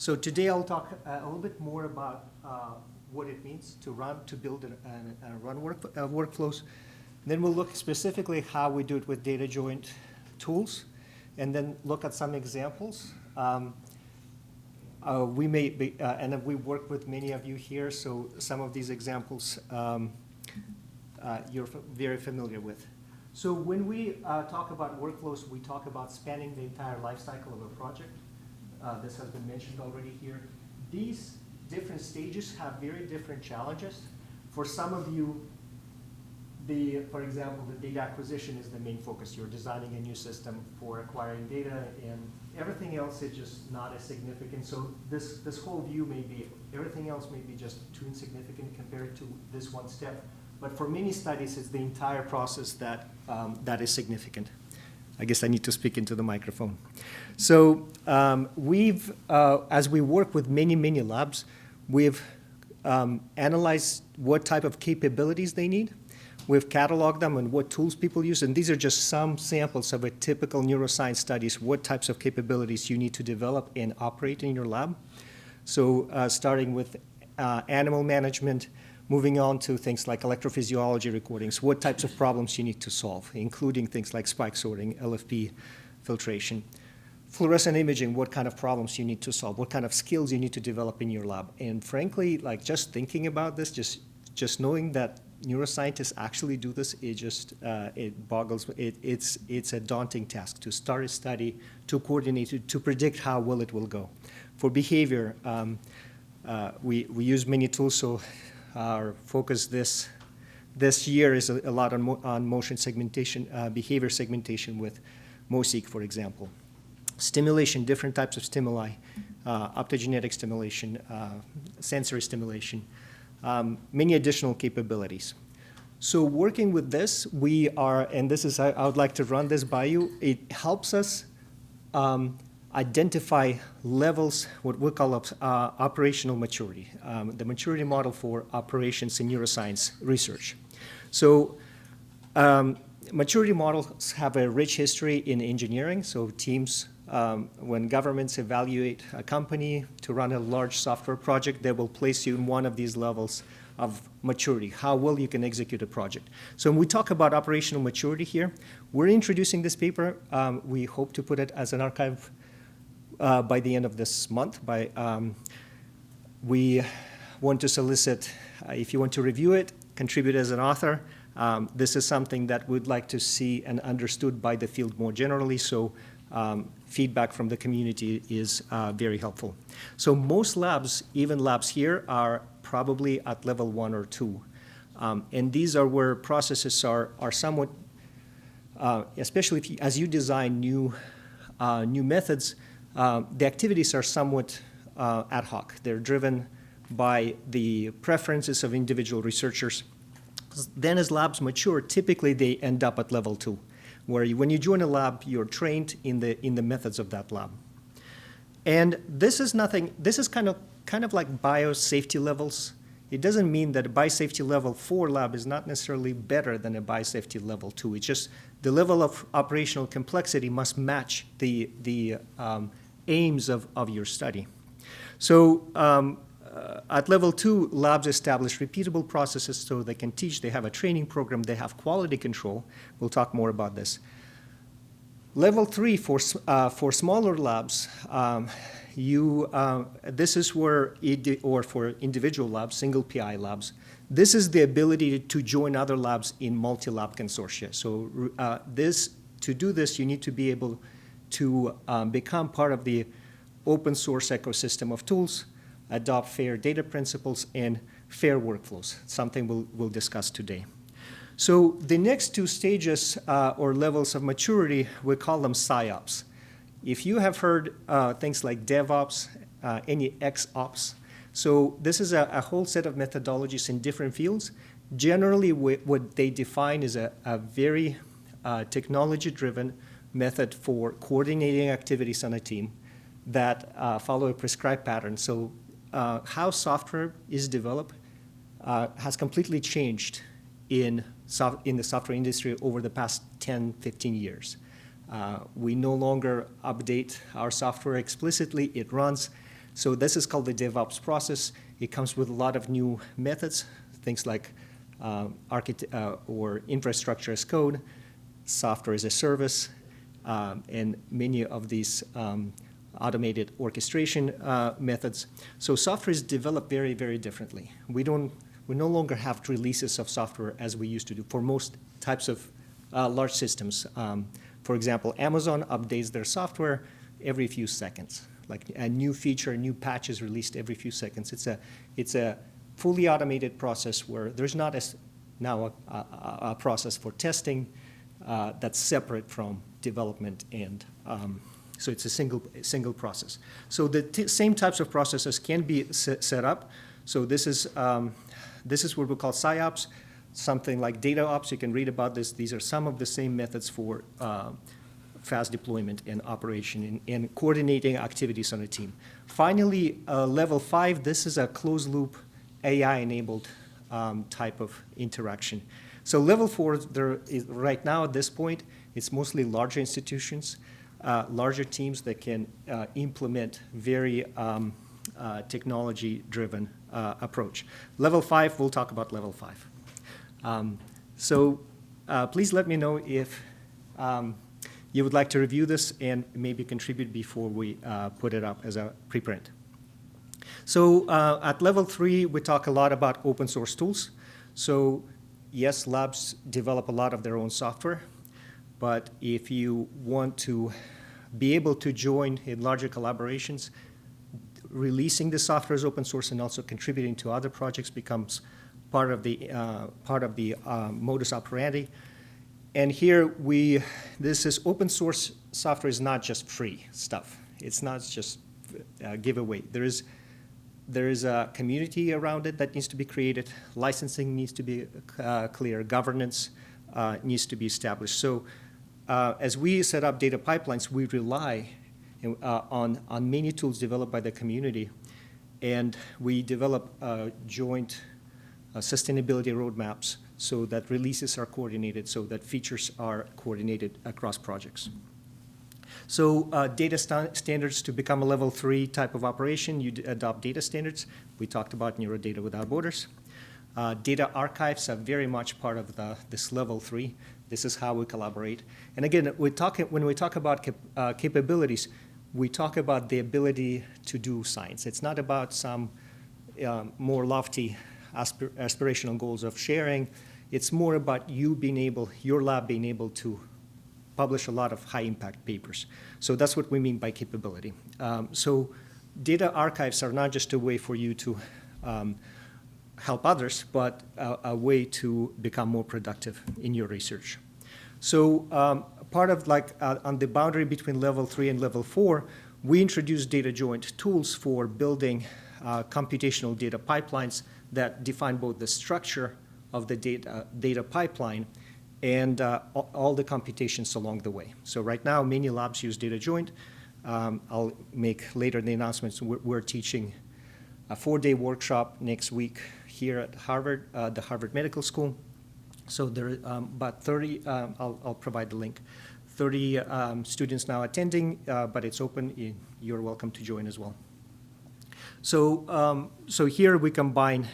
So today I'll talk a little bit more about what it means to build and run workflows. Then we'll look specifically how we do it with data joint tools, and then look at some examples. And then we work with many of you here, so some of these examples you're very familiar with. So when we talk about workflows, we talk about spanning the entire life cycle of a project. This has been mentioned already here. These different stages have very different challenges. For some of you, for example, the data acquisition is the main focus. You're designing a new system for acquiring data, and everything else is just not as significant. So this whole view everything else may be just too insignificant compared to this one step. But for many studies, it's the entire process that is significant. I guess I need to speak into the microphone. So as we work with many, many labs, we've analyzed what type of capabilities they need. We've cataloged them and what tools people use, and these are just some samples of a typical neuroscience studies, what types of capabilities you need to develop and operate in your lab. So starting with animal management, moving on to things like electrophysiology recordings, what types of problems you need to solve, including things like spike sorting, LFP filtration. Fluorescent imaging, what kind of problems you need to solve, what kind of skills you need to develop in your lab. And frankly, like just thinking about this, just knowing that neuroscientists actually do this, it boggles, it's a daunting task to start a study, to coordinate it, to predict how well it will go. For behavior, we use many tools, so our focus this year is a lot on motion segmentation, behavior segmentation with MoSeq, for example. Stimulation, different types of stimuli, optogenetic stimulation, sensory stimulation, many additional capabilities. So working with this, I would like to run this by you. It helps us identify levels, what we call operational maturity, the maturity model for operations in neuroscience research. So maturity models have a rich history in engineering. So teams, when governments evaluate a company to run a large software project, they will place you in one of these levels of maturity, how well you can execute a project. So when we talk about operational maturity here, we're introducing this paper. We hope to put it as an archive by the end of this month. We want to solicit, if you want to review it, contribute as an author. This is something that we'd like to see and understood by the field more generally, so feedback from the community is very helpful. So most labs, even labs here, are probably at level 1 or 2. And these are where processes are somewhat, especially as you design new methods, the activities are somewhat ad hoc. They're driven by the preferences of individual researchers. Then as labs mature, typically they end up at level 2, where when you join a lab, you're trained in the methods of that lab. And this is kind of like biosafety levels. It doesn't mean that a biosafety level 4 lab is not necessarily better than a biosafety level 2. It's just the level of operational complexity must match the aims of your study. So at level 2, labs establish repeatable processes so they can teach. They have a training program. They have quality control. We'll talk more about this. Level 3 for smaller labs, this is where, or for individual labs, single PI labs, this is the ability to join other labs in multi-lab consortia. So to do this, you need to be able to become part of the open source ecosystem of tools, adopt fair data principles, and fair workflows, something we'll discuss today. So the next 2 stages or levels of maturity, we call them SciOps. If you have heard things like DevOps, any XOps, so this is a whole set of methodologies in different fields. Generally, what they define is a very technology-driven method for coordinating activities on a team that follow a prescribed pattern. So how software is developed has completely changed in the software industry over the past 10, 15 years. We no longer update our software explicitly. It runs. So this is called the DevOps process. It comes with a lot of new methods, things like or infrastructure as code, software as a service, and many of these automated orchestration methods. So software is developed very, very differently. We no longer have releases of software as we used to do for most types of large systems. For example, Amazon updates their software every few seconds. Like a new feature, a new patch is released every few seconds. It's a fully automated process where there's not now a process for testing that's separate from development, and so it's a single process. So the same types of processes can be set up. So this is what we call SciOps, something like data ops. You can read about this. These are some of the same methods for fast deployment and operation and coordinating activities on a team. Finally, level 5, this is a closed loop AI-enabled type of interaction. So level 4, right now at this point, it's mostly larger institutions, larger teams that can implement very technology-driven approach. Level 5, we'll talk about level 5. So please let me know if you would like to review this and maybe contribute before we put it up as a preprint. So at level 3, we talk a lot about open source tools. So yes, labs develop a lot of their own software, but if you want to be able to join in larger collaborations, releasing the software as open source and also contributing to other projects becomes part of the modus operandi. And here this is open source software is not just free stuff. It's not just a giveaway. There is a community around it that needs to be created. Licensing needs to be clear. Governance needs to be established. So as we set up data pipelines, we rely on many tools developed by the community, and we develop joint sustainability roadmaps so that releases are coordinated, so that features are coordinated across projects. So data standards to become a level 3 type of operation, you adopt data standards. We talked about Neurodata Without Borders. Data archives are very much part of this level 3. This is how we collaborate. And again, when we talk about capabilities, we talk about the ability to do science. It's not about some more lofty aspirational goals of sharing. It's more about your lab being able to publish a lot of high-impact papers. So that's what we mean by capability. So data archives are not just a way for you to help others, but a way to become more productive in your research. So part of on the boundary between level 3 and level 4, we introduced data joint tools for building computational data pipelines that define both the structure of the data pipeline and all the computations along the way. So right now, many labs use data joint. I'll make later the announcements. We're teaching a 4-day workshop next week here at Harvard, the Harvard Medical School. So there are about 30, I'll provide the link, 30 students now attending, but it's open. You're welcome to join as well. So, so here we combine,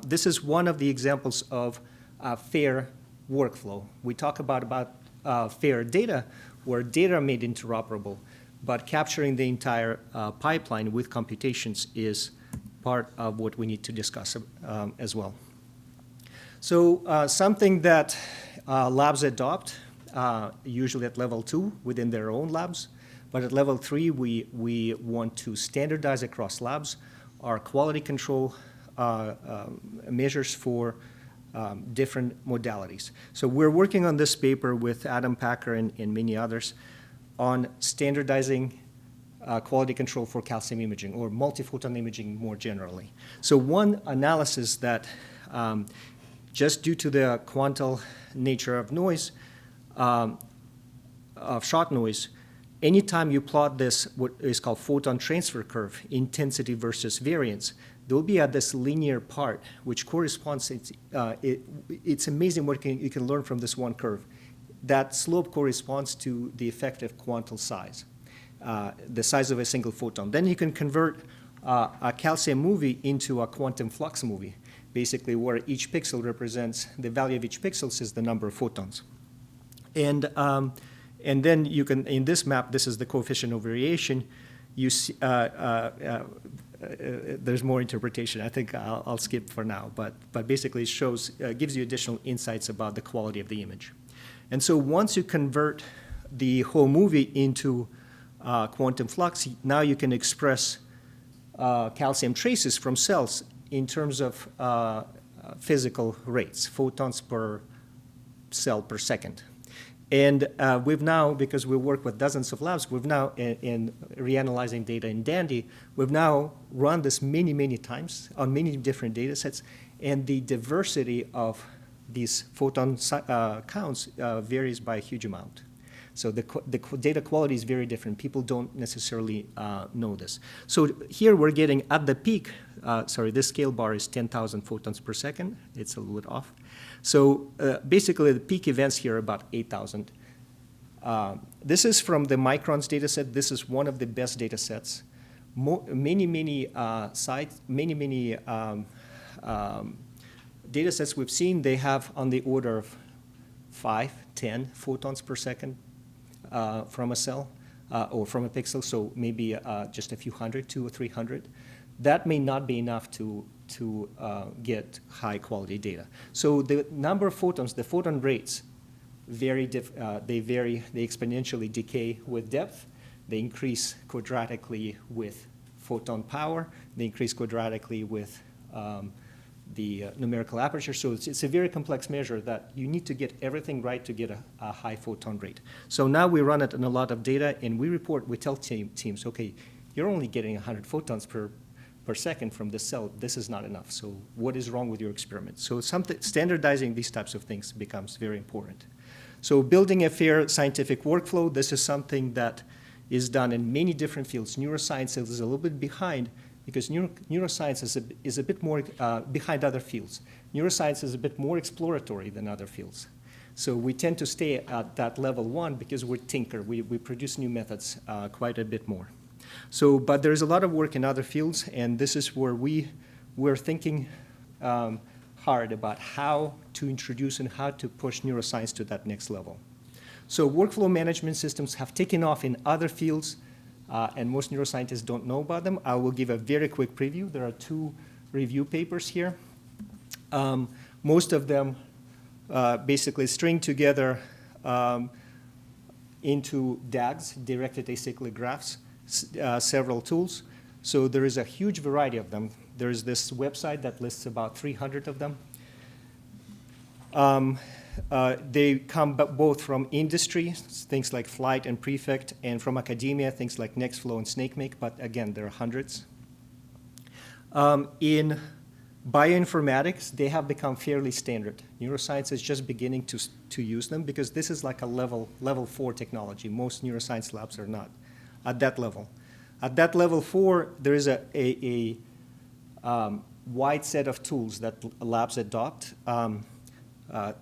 this is one of the examples of FAIR workflow. We talk about FAIR data, where data are made interoperable, but capturing the entire pipeline with computations is part of what we need to discuss as well. So something that labs adopt, usually at level 2 within their own labs, but at level 3 we want to standardize across labs our quality control measures for different modalities. So we're working on this paper with Adam Packer and many others on standardizing quality control for calcium imaging or multiphoton imaging more generally. So one analysis that just due to the quantal nature of noise, of shot noise, anytime you plot this, what is called photon transfer curve, intensity versus variance, there will be at this linear part, which corresponds, it's amazing what you can learn from this one curve. That slope corresponds to the effective quantal size, the size of a single photon. Then you can convert a calcium movie into a quantum flux movie, basically where each pixel represents, the value of each pixel is the number of photons. And then you can, in this map, this is the coefficient of variation. You see, there's more interpretation. I think I'll skip for now, but basically it shows, gives you additional insights about the quality of the image. And so once you convert the whole movie into quantum flux, now you can express calcium traces from cells in terms of physical rates, photons per cell per second. And we've now, because we work with dozens of labs, we've now, in reanalyzing data in Dandy, we've now run this many, many times on many different data sets, and the diversity of these photon counts varies by a huge amount. So the data quality is very different. People don't necessarily know this. So here we're getting at the peak, this scale bar is 10,000 photons per second. It's a little bit off. So basically the peak events here are about 8,000. This is from the microns data set. This is one of the best data sets. Many sites, many data sets we've seen, they have on the order of 5, 10 photons per second from a cell or from a pixel, so maybe just a few hundred, 200 or 300. That may not be enough to get high quality data. So the number of photons, the photon rates, they exponentially decay with depth. They increase quadratically with photon power. They increase quadratically with the numerical aperture. So it's a very complex measure that you need to get everything right to get a high photon rate. So now we run it on a lot of data, and we tell teams, okay, you're only getting 100 photons per second from this cell. This is not enough. So what is wrong with your experiment? So standardizing these types of things becomes very important. So building a fair scientific workflow, this is something that is done in many different fields. Neuroscience is a little bit behind because neuroscience is a bit more behind other fields. Neuroscience is a bit more exploratory than other fields. So we tend to stay at that level 1 because we tinker. We produce new methods quite a bit more. So, but there's a lot of work in other fields, and this is where we're thinking hard about how to introduce and how to push neuroscience to that next level. So workflow management systems have taken off in other fields, and most neuroscientists don't know about them. I will give a very quick preview. There are 2 review papers here. Most of them basically string together into DAGs, directed acyclic graphs, several tools. So there is a huge variety of them. There is this website that lists about 300 of them. They come both from industry, things like Flight and Prefect, and from academia, things like Nextflow and SnakeMake, but again, there are hundreds. In bioinformatics, they have become fairly standard. Neuroscience is just beginning to use them because this is like a level 4 technology. Most neuroscience labs are not at that level. At that level 4, there is a wide set of tools that labs adopt.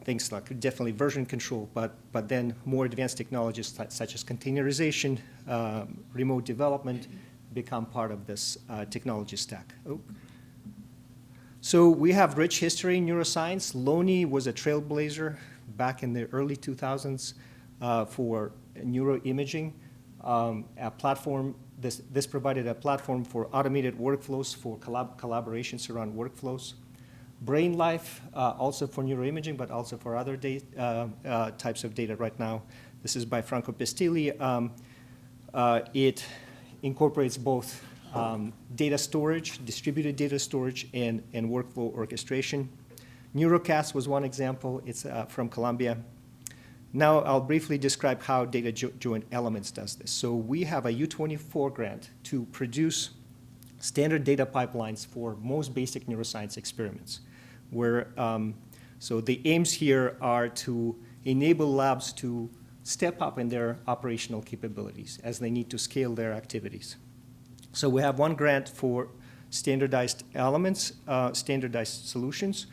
Things like definitely version control, but then more advanced technologies such as containerization, remote development become part of this technology stack. Oh. So we have rich history in neuroscience. Loney was a trailblazer back in the early 2000s for neuroimaging. A platform, this provided a platform for automated workflows for collaborations around workflows. Brain Life, also for neuroimaging, but also for other types of data right now. This is by Franco Pestilli. It incorporates both data storage, distributed data storage, and workflow orchestration. Neurocast was one example. It's from Columbia. Now I'll briefly describe how Data Joint Elements does this. So we have a U24 grant to produce standard data pipelines for most basic neuroscience experiments, where so the aims here are to enable labs to step up in their operational capabilities as they need to scale their activities. So we have one grant for standardized elements, standardized solutions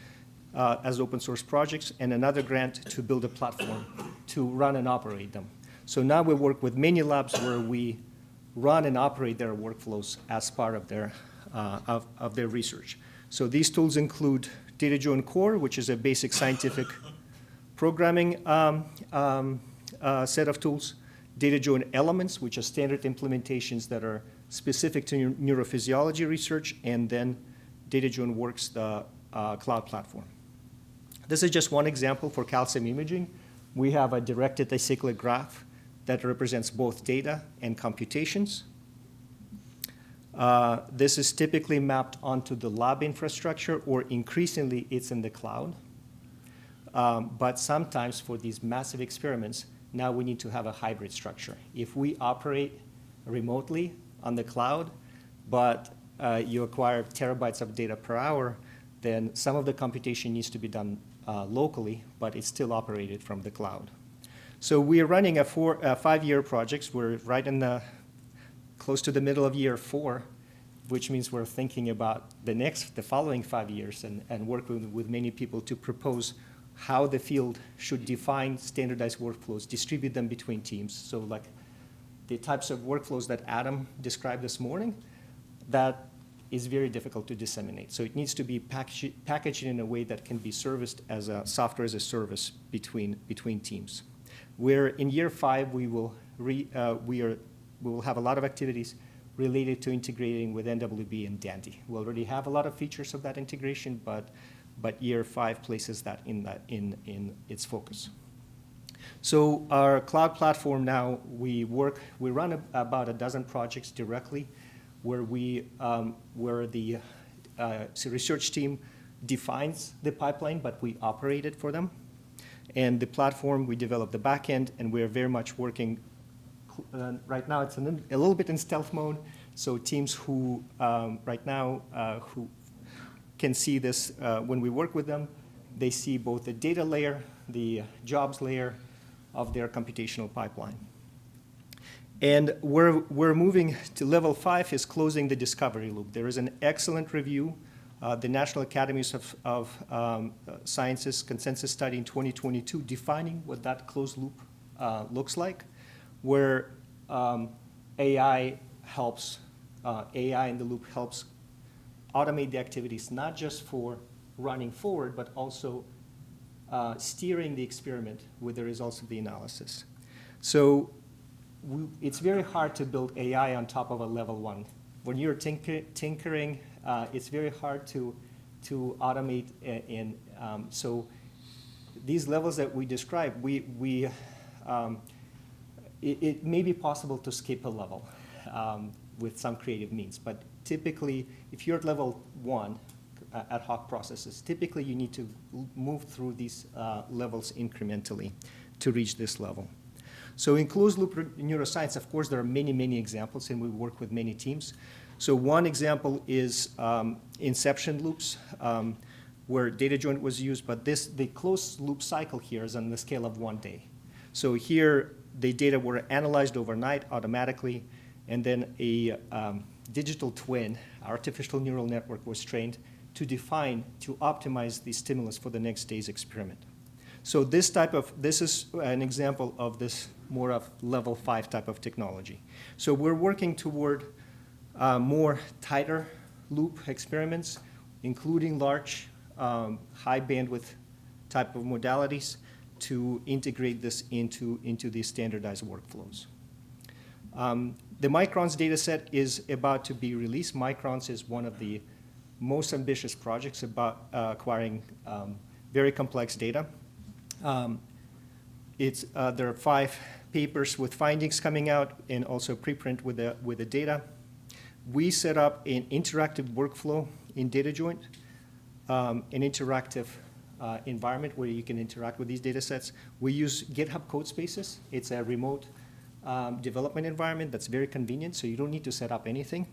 as open source projects, and another grant to build a platform to run and operate them. So now we work with many labs where we run and operate their workflows as part of their of their research. So these tools include DataJoin Core, which is a basic scientific programming set of tools, DataJoin Elements, which are standard implementations that are specific to neurophysiology research, and then DataJoin Works, the cloud platform. This is just one example for calcium imaging. We have a directed acyclic graph that represents both data and computations. This is typically mapped onto the lab infrastructure, or increasingly it's in the cloud. But sometimes for these massive experiments, now we need to have a hybrid structure. If we operate remotely on the cloud, but you acquire terabytes of data per hour, then some of the computation needs to be done locally, but it's still operated from the cloud. So we are running a 5-year project. We're right in the close to the middle of year 4, which means we're thinking about the following 5 years and working with many people to propose how the field should define standardized workflows, distribute them between teams. So like the types of workflows that Adam described this morning, that is very difficult to disseminate. So it needs to be packaged in a way that can be serviced as a software as a service between teams. Where in year 5, we will have a lot of activities related to integrating with NWB and Dandy. We already have a lot of features of that integration, but year 5 places that in its focus. So our cloud platform now, we run about a dozen projects directly, where the research team defines the pipeline, but we operate it for them. And the platform, we develop the back end, and we're very much working. Right now, it's a little bit in stealth mode. So teams who right now who can see this when we work with them, they see both the data layer, the jobs layer of their computational pipeline. And we're moving to level 5 is closing the discovery loop. There is an excellent review, the National Academies of Sciences consensus study in 2022 defining what that closed loop looks like, where AI in the loop helps automate the activities, not just for running forward, but also steering the experiment with the results of the analysis. So it's very hard to build AI on top of a level 1. When you're tinkering, it's very hard to automate. So these levels that we describe, it may be possible to skip a level with some creative means. But typically, if you're at level 1, ad hoc processes, typically you need to move through these levels incrementally to reach this level. So in closed-loop neuroscience, of course, there are many, many examples, and we work with many teams. So one example is inception loops, where DataJoin was used, but the closed-loop cycle here is on the scale of 1 day. So here, the data were analyzed overnight automatically, and then a digital twin, artificial neural network, was trained to optimize the stimulus for the next day's experiment. So this is an example of this more of level 5 type of technology. So we're working toward more tighter loop experiments, including large, high bandwidth type of modalities to integrate this into these standardized workflows. The Microns data set is about to be released. Microns is one of the most ambitious projects about acquiring very complex data. There are 5 papers with findings coming out, and also preprint with the data. We set up an interactive workflow in DataJoin, an interactive environment where you can interact with these data sets. We use GitHub Codespaces. It's a remote development environment that's very convenient, so you don't need to set up anything.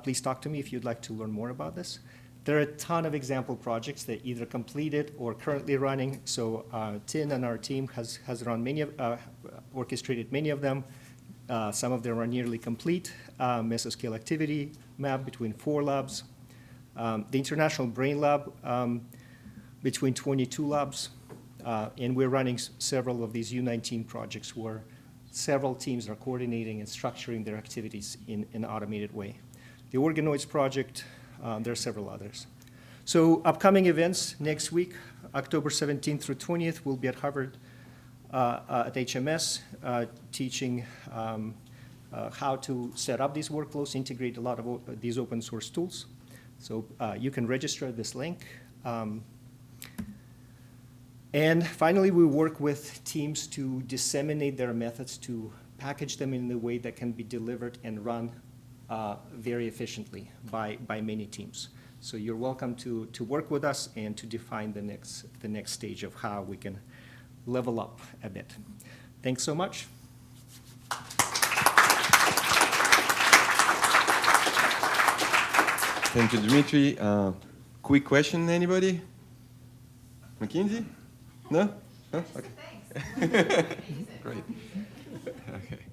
Please talk to me if you'd like to learn more about this. There are a ton of example projects that either completed or currently running. So Tin and our team has run orchestrated many of them. Some of them are nearly complete. Mesoscale activity map between 4 labs. The International Brain Lab between 22 labs. And we're running several of these U19 projects where several teams are coordinating and structuring their activities in an automated way. the organoids project. There are several others. So upcoming events next week, October 17th through 20th, we'll be at Harvard at HMS teaching how to set up these workflows, integrate a lot of these open source tools. So you can register at this link. And finally, we work with teams to disseminate their methods, to package them in a way that can be delivered and run very efficiently by many teams. So you're welcome to work with us and to define the next stage of how we can level up a bit. Thanks so much. Thank you, Dimitri. Quick question, anybody? McKinsey? No? No? Okay. Thanks. Great. Okay.